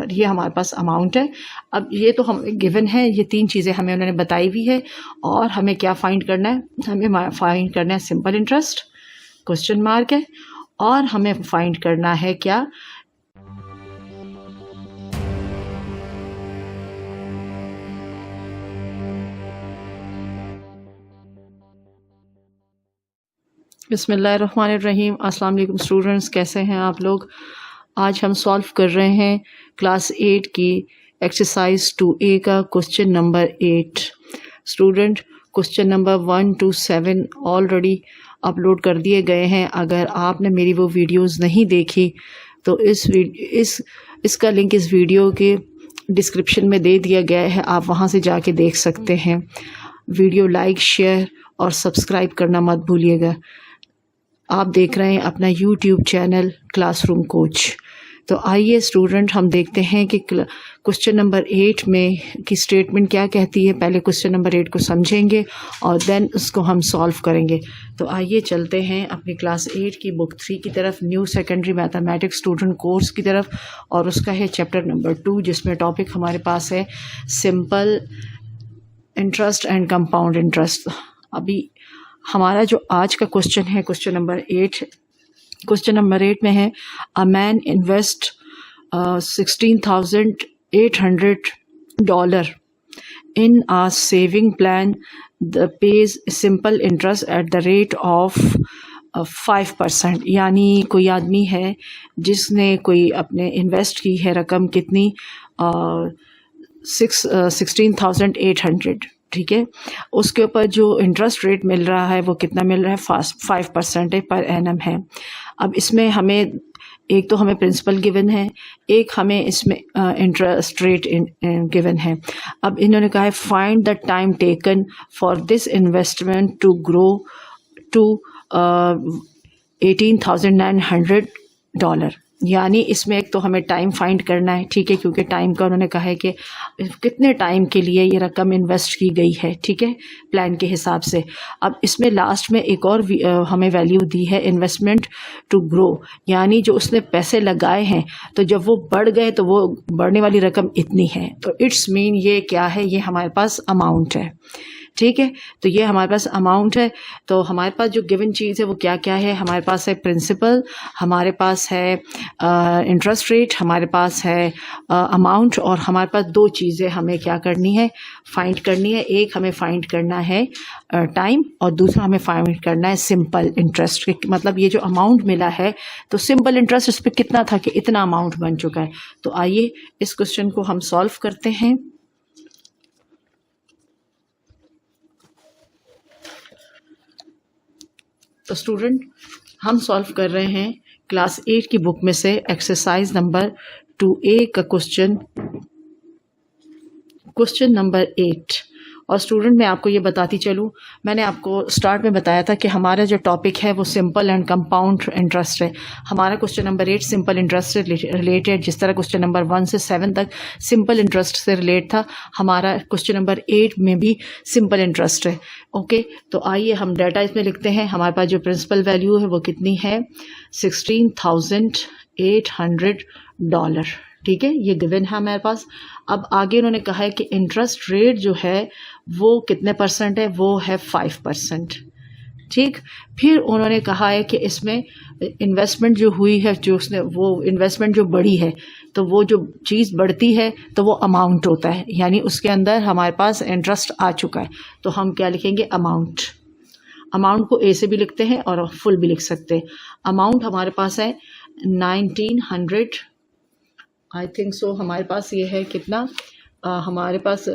$100 ये हमारे पास अमाउंट है। अब ये तो हम गिवन है, ये 3 चीज़ें हमें उन्होंने बताई हुई है और हमें क्या फाइंड करना है, हमें फाइंड करना है सिंपल इंटरेस्ट, क्वेश्चन मार्क है, और हमें फाइंड करना है क्या, बिस्मिल्लाहिर्रहमानिर्रहीम। अस्सलाम वालेकुम स्टूडेंट्स, कैसे हैं आप लोग। आज हम सॉल्व कर रहे हैं क्लास 8 की एक्सरसाइज 2A का question number 8। Student question number 1 to 7 already upload कर दिए गए हैं। अगर आपने मेरी वो वीडियोस नहीं देखी तो इसका लिंक इस वीडियो के डिस्क्रिप्शन में दे दिया गया है, आप वहाँ से जाके देख सकते हैं। वीडियो लाइक, शेयर और सब्सक्राइब करना मत भूलिएगा। आप देख रहे हैं अपना यूट्यूब चैनल क्लासरूम कोच। तो आइए स्टूडेंट हम देखते हैं कि क्वेश्चन नंबर 8 में की स्टेटमेंट क्या कहती है। पहले क्वेश्चन नंबर 8 को समझेंगे और देन उसको हम सॉल्व करेंगे। तो आइए चलते हैं अपनी क्लास 8 की बुक 3 की तरफ, new secondary mathematics student course की तरफ, और उसका है चैप्टर नंबर 2, जिसमें टॉपिक हमारे पास है simple interest and compound interest. अभी हमारा जो आज का क्वेश्चन है क्वेश्चन नंबर 8 में है a man invest $16,800 in a saving plan the pays simple interest at the rate of 5%। यानी कोई आदमी है जिसने कोई अपने इन्वेस्ट की है रकम कितनी, 16,800, ठीक है। उसके ऊपर जो इंटरेस्ट रेट मिल रहा है वो कितना मिल रहा है, 5% पर एनम है। अब इसमें हमें एक तो हमें प्रिंसिपल गिवन है, एक हमें इसमें इंटरेस्ट रेट गिवन है। अब इन्होंने कहा है find the time taken for this investment to grow to $18,900। यानी इसमें एक तो हमें टाइम फाइंड करना है, ठीक है, क्योंकि टाइम का उन्होंने कहा है कि कितने टाइम के लिए ये रकम इन्वेस्ट की गई है, ठीक है, प्लान के हिसाब से। अब इसमें लास्ट में एक और हमें वैल्यू दी है इन्वेस्टमेंट टू ग्रो, यानी जो उसने पैसे लगाए हैं तो जब वो बढ़ गए तो वो बढ़ने वाली रकम इतनी है। तो इट्स मीन ये क्या है, ये हमारे पास अमाउंट है, ठीक है। तो ये हमारे पास अमाउंट है। तो हमारे पास जो गिवन चीज़ है वो क्या क्या है, हमारे पास है प्रिंसिपल, हमारे पास है इंटरेस्ट रेट, हमारे पास है अमाउंट, और हमारे पास 2 चीज़ें हमें क्या करनी है, फाइंड करनी है। एक हमें फाइंड करना है टाइम और दूसरा हमें फाइंड करना है सिंपल इंटरेस्ट। मतलब ये जो अमाउंट मिला है तो सिंपल इंटरेस्ट इस पर कितना था कि इतना अमाउंट बन चुका है। तो आइए इस क्वेश्चन को हम सॉल्व करते हैं। तो स्टूडेंट हम सॉल्व कर रहे हैं क्लास 8 की बुक में से एक्सरसाइज नंबर 2A का क्वेश्चन नंबर 8। और स्टूडेंट मैं आपको ये बताती चलूँ, मैंने आपको स्टार्ट में बताया था कि हमारा जो टॉपिक है वो सिंपल एंड कंपाउंड इंटरेस्ट है। हमारा क्वेश्चन नंबर 8 सिंपल इंटरेस्ट से रिलेटेड, जिस तरह क्वेश्चन नंबर 1 से 7 तक सिंपल इंटरेस्ट से रिलेट था, हमारा क्वेश्चन नंबर 8 में भी सिंपल इंटरेस्ट है। ओके, तो आइए हम डाटा इसमें लिखते हैं। हमारे पास जो प्रिंसिपल वैल्यू है वो कितनी है, $16,800, ठीक है, ये गिवन है हमारे पास। अब आगे उन्होंने कहा है कि इंटरेस्ट रेट जो है वो कितने परसेंट है, वो है 5%, ठीक। फिर उन्होंने कहा है कि इसमें इन्वेस्टमेंट जो हुई है, जो उसने वो इन्वेस्टमेंट जो बढ़ी है, तो वो जो चीज़ बढ़ती है तो वो अमाउंट होता है, यानी उसके अंदर हमारे पास इंटरेस्ट आ चुका है। तो हम क्या लिखेंगे, अमाउंट। अमाउंट को ए से भी लिखते हैं और फुल भी लिख सकते हैं। अमाउंट हमारे पास है 1900, आई थिंक सो। हमारे पास ये है कितना, हमारे पास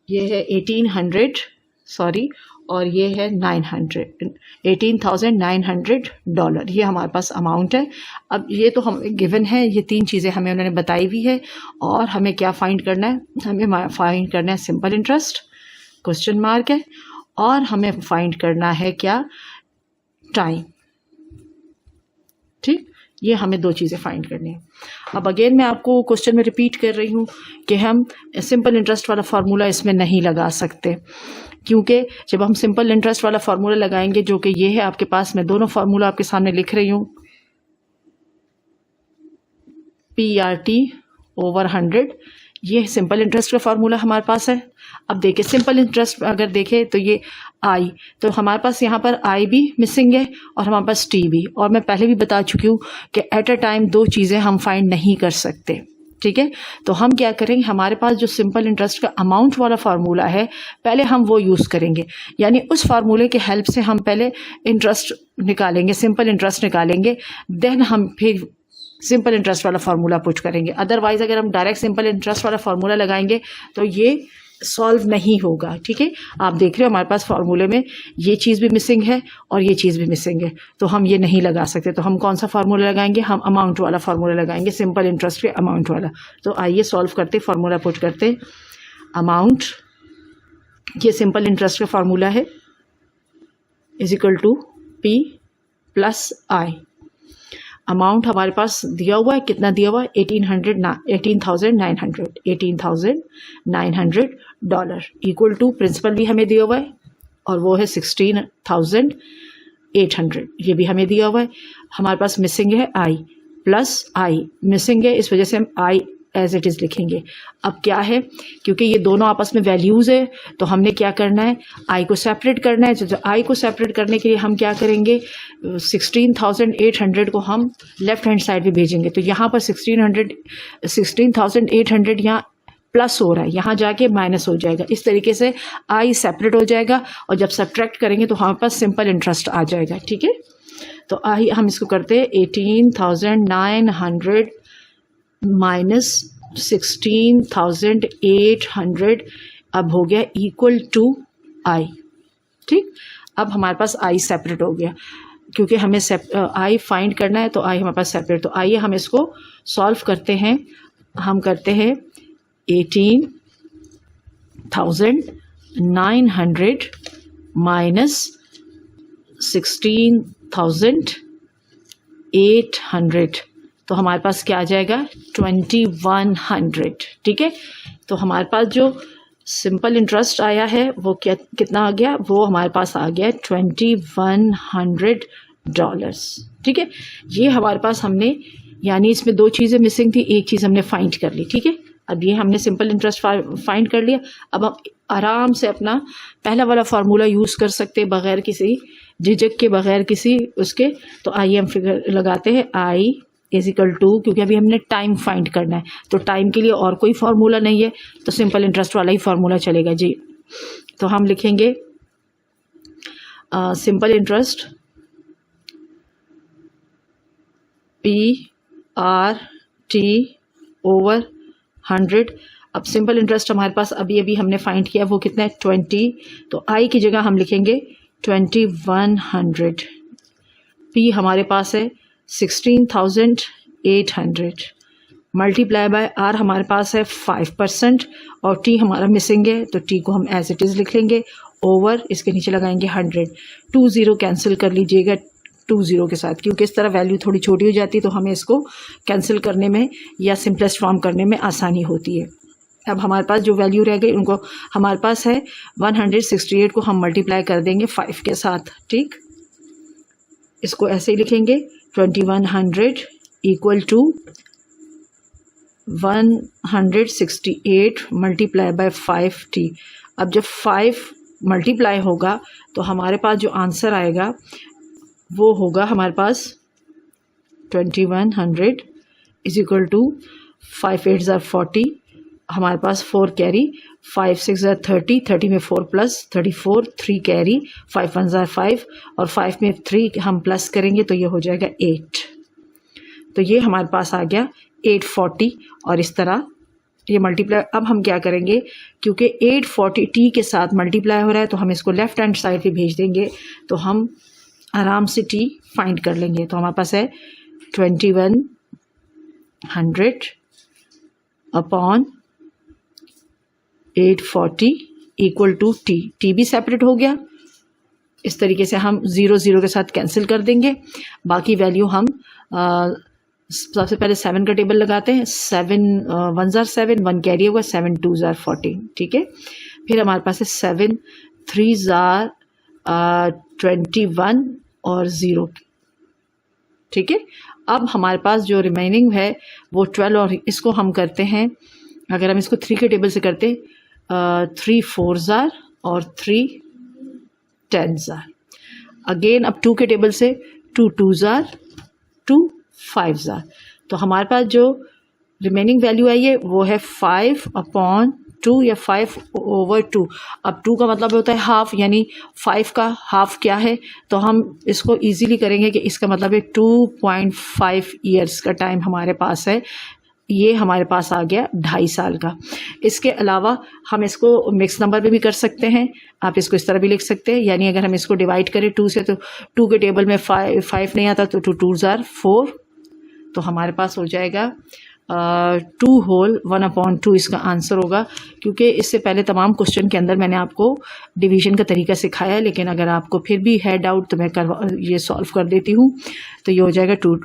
ये है 1800, सॉरी, और ये है 18,900 ये हमारे पास अमाउंट है। अब ये तो हम गिवन है, ये 3 चीज़ें हमें उन्होंने बताई हुई है और हमें क्या फाइंड करना है, हमें फाइंड करना है सिंपल इंटरेस्ट, क्वेश्चन मार्क है, और हमें फाइंड करना है क्या, टाइम, ठीक। ये हमें 2 चीज़ें फाइंड करनी है। अब अगेन मैं आपको क्वेश्चन में रिपीट कर रही हूँ कि हम सिंपल इंटरेस्ट वाला फार्मूला इसमें नहीं लगा सकते, क्योंकि जब हम सिंपल इंटरेस्ट वाला फार्मूला लगाएंगे, जो कि ये है आपके पास, मैं दोनों फार्मूला आपके सामने लिख रही हूँ, PRT ओवर 100, ये सिंपल इंटरेस्ट का फार्मूला हमारे पास है। अब देखिए सिंपल इंटरेस्ट अगर देखें तो ये आई, तो हमारे पास यहाँ पर आई भी मिसिंग है और हमारे पास टी भी, और मैं पहले भी बता चुकी हूँ कि एट अ टाइम दो चीज़ें हम फाइंड नहीं कर सकते, ठीक है। तो हम क्या करेंगे, हमारे पास जो सिंपल इंटरेस्ट का अमाउंट वाला फार्मूला है पहले हम वो यूज़ करेंगे, यानी उस फार्मूले के हेल्प से हम पहले इंटरेस्ट निकालेंगे, सिंपल इंटरेस्ट निकालेंगे, देन हम फिर सिंपल इंटरेस्ट वाला फार्मूला पुट करेंगे। अदरवाइज अगर हम डायरेक्ट सिंपल इंटरेस्ट वाला फार्मूला लगाएंगे तो ये सॉल्व नहीं होगा, ठीक है। आप देख रहे हो हमारे पास फार्मूले में ये चीज़ भी मिसिंग है और ये चीज़ भी मिसिंग है, तो हम ये नहीं लगा सकते। तो हम कौन सा फार्मूला लगाएंगे, हम अमाउंट वाला फार्मूला लगाएंगे, सिंपल इंटरेस्ट के अमाउंट वाला। तो आइए सॉल्व करते, फार्मूला पुट करते। अमाउंट, ये सिंपल इंटरेस्ट का फार्मूला है, is equal to P plus I. Amount हमारे पास दिया हुआ है, कितना दिया हुआ है, $18,900 इक्वल टू प्रिंसिपल भी हमें दिया हुआ है और वो है 16,800, ये भी हमें दिया हुआ है। हमारे पास मिसिंग है आई, प्लस आई मिसिंग है, इस वजह से हम आई एज इट इज़ लिखेंगे। अब क्या है, क्योंकि ये दोनों आपस में वैल्यूज़ है तो हमने क्या करना है, आई को सेपरेट करना है। तो आई को सेपरेट करने के लिए हम क्या करेंगे, 16,800 को हम लेफ्ट हैंड साइड पे भेजेंगे। तो यहाँ पर 16,800 यहाँ प्लस हो रहा है, यहाँ जाके माइनस हो जाएगा। इस तरीके से आई सेपरेट हो जाएगा और जब सब्ट्रैक्ट करेंगे तो हमारे पास सिंपल इंटरेस्ट आ जाएगा, ठीक है। तो आई हम इसको करते हैं 18,900 माइनस 16,800, अब हो गया इक्वल टू आई, ठीक। अब हमारे पास आई सेपरेट हो गया, क्योंकि हमें आई फाइंड करना है तो आई हमारे पास सेपरेट। तो आइए हम इसको सॉल्व करते हैं। हम करते हैं 18,900 माइनस 16,800, तो हमारे पास क्या आ जाएगा, 2100, ठीक है। तो हमारे पास जो सिंपल इंटरेस्ट आया है वो कितना आ गया, वो हमारे पास आ गया $2100, ठीक है। ये हमारे पास हमने, यानी इसमें दो चीज़ें मिसिंग थी, एक चीज़ हमने फाइंड कर ली, ठीक है। अब ये हमने सिंपल इंटरेस्ट फाइंड कर लिया। अब हम आराम से अपना पहला वाला फार्मूला यूज़ कर सकते हैं बग़ैर किसी झिझक के, बग़ैर किसी उसके। तो आइए हम फिगर लगाते हैं, आई इज इक्वल टू, क्योंकि अभी हमने टाइम फाइंड करना है तो टाइम के लिए और कोई फार्मूला नहीं है, तो सिंपल इंटरेस्ट वाला ही फार्मूला चलेगा जी। तो हम लिखेंगे सिंपल इंटरेस्ट PRT ओवर 100। अब सिंपल इंटरेस्ट हमारे पास अभी अभी हमने फाइंड किया, वो कितना है, 20। तो आई की जगह हम लिखेंगे 2100। P हमारे पास है 16,800 मल्टीप्लाई बाय आर हमारे पास है 5% और टी हमारा मिसिंग है, तो टी को हम एज इट इज़ लिख लेंगे, ओवर इसके नीचे लगाएंगे 100। 20 कैंसिल कर लीजिएगा 20 के साथ, क्योंकि इस तरह वैल्यू थोड़ी छोटी हो जाती है तो हमें इसको कैंसिल करने में या सिंपलेस्ट फॉर्म करने में आसानी होती है। अब हमारे पास जो वैल्यू रह गई उनको हमारे पास है 168 को हम मल्टीप्लाई कर देंगे 5 के साथ, ठीक। इसको ऐसे ही लिखेंगे 2100 equal to 168 multiply by 5t। अब जब 5 मल्टीप्लाई होगा तो हमारे पास जो आंसर आएगा वो होगा हमारे पास 2100 इज इक्वल टू 5 8 ज़ा 40, हमारे पास 4 कैरी, 5 6 ज़ा 30, 30 में 4 प्लस 34, 3 कैरी, 5 1 ज़ा 5 और 5 में 3 हम प्लस करेंगे तो ये हो जाएगा 8। तो ये हमारे पास आ गया 840 और इस तरह ये मल्टीप्लाई। अब हम क्या करेंगे, क्योंकि 840 टी के साथ मल्टीप्लाई हो रहा है तो हम इसको लेफ़्ट हैंड साइड पे भेज देंगे, तो हम आराम से टी फाइंड कर लेंगे। तो हमारे पास है 2100 upon 840 equal to T. T भी सेपरेट हो गया, इस तरीके से हम 0 0 के साथ कैंसिल कर देंगे। बाकी वैल्यू हम सबसे पहले 7 का टेबल लगाते हैं। 7 1 ज़ार 7, 1 कैरी होगा, 7 2 ज़ार 14, ठीक है। फिर हमारे पास है 7 3 ज़ार 21 और 0, ठीक है। अब हमारे पास जो रिमेनिंग है वो 12 और इसको हम करते हैं, अगर हम इसको 3 के टेबल से करते 3 4s are और 3 10s are। अगेन अब 2 के टेबल से 2 2s are 2 5s are। तो हमारे पास जो रिमेनिंग वैल्यू आई है वो है 5/2 या 5/2। अब 2 का मतलब होता है हाफ, यानी 5 का हाफ क्या है, तो हम इसको इजीली करेंगे कि इसका मतलब है 2.5 ईयर्स का टाइम हमारे पास है। ये हमारे पास आ गया 2.5 साल का। इसके अलावा हम इसको मिक्स नंबर पे भी कर सकते हैं, आप इसको इस तरह भी लिख सकते हैं, यानी अगर हम इसको डिवाइड करें 2 से तो 2 के टेबल में 5 नहीं आता तो 2 2s are 4, तो हमारे पास हो जाएगा 2 होल 1/2 इसका आंसर होगा। क्योंकि इससे पहले तमाम क्वेश्चन के अंदर मैंने आपको डिवीजन का तरीका सिखाया, लेकिन अगर आपको फिर भी है डाउट तो मैं ये सॉल्व कर देती हूँ। तो ये हो जाएगा 2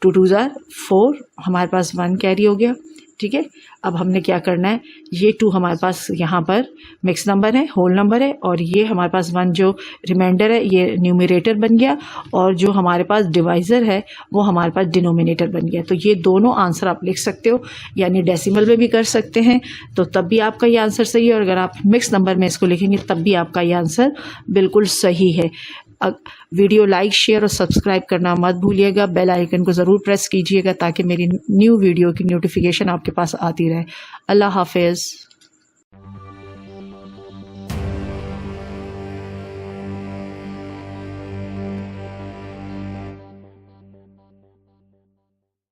2s are 4, हमारे पास 1 कैरी हो गया। ठीक है, अब हमने क्या करना है, ये 2 हमारे पास यहाँ पर मिक्स नंबर है, होल नंबर है, और ये हमारे पास 1 जो रिमाइंडर है ये न्यूमरेटर बन गया, और जो हमारे पास डिवाइज़र है वो हमारे पास डिनोमिनेटर बन गया। तो ये दोनों आंसर आप लिख सकते हो, यानी डेसिमल में भी कर सकते हैं तो तब भी आपका ये आंसर सही है, और अगर आप मिक्स नंबर में इसको लिखेंगे तब भी आपका ये आंसर बिल्कुल सही है। वीडियो लाइक शेयर और सब्सक्राइब करना मत भूलिएगा, बेल आइकन को ज़रूर प्रेस कीजिएगा ताकि मेरी न्यू वीडियो की नोटिफिकेशन आपके पास आती रहे। अल्लाह हाफिज़।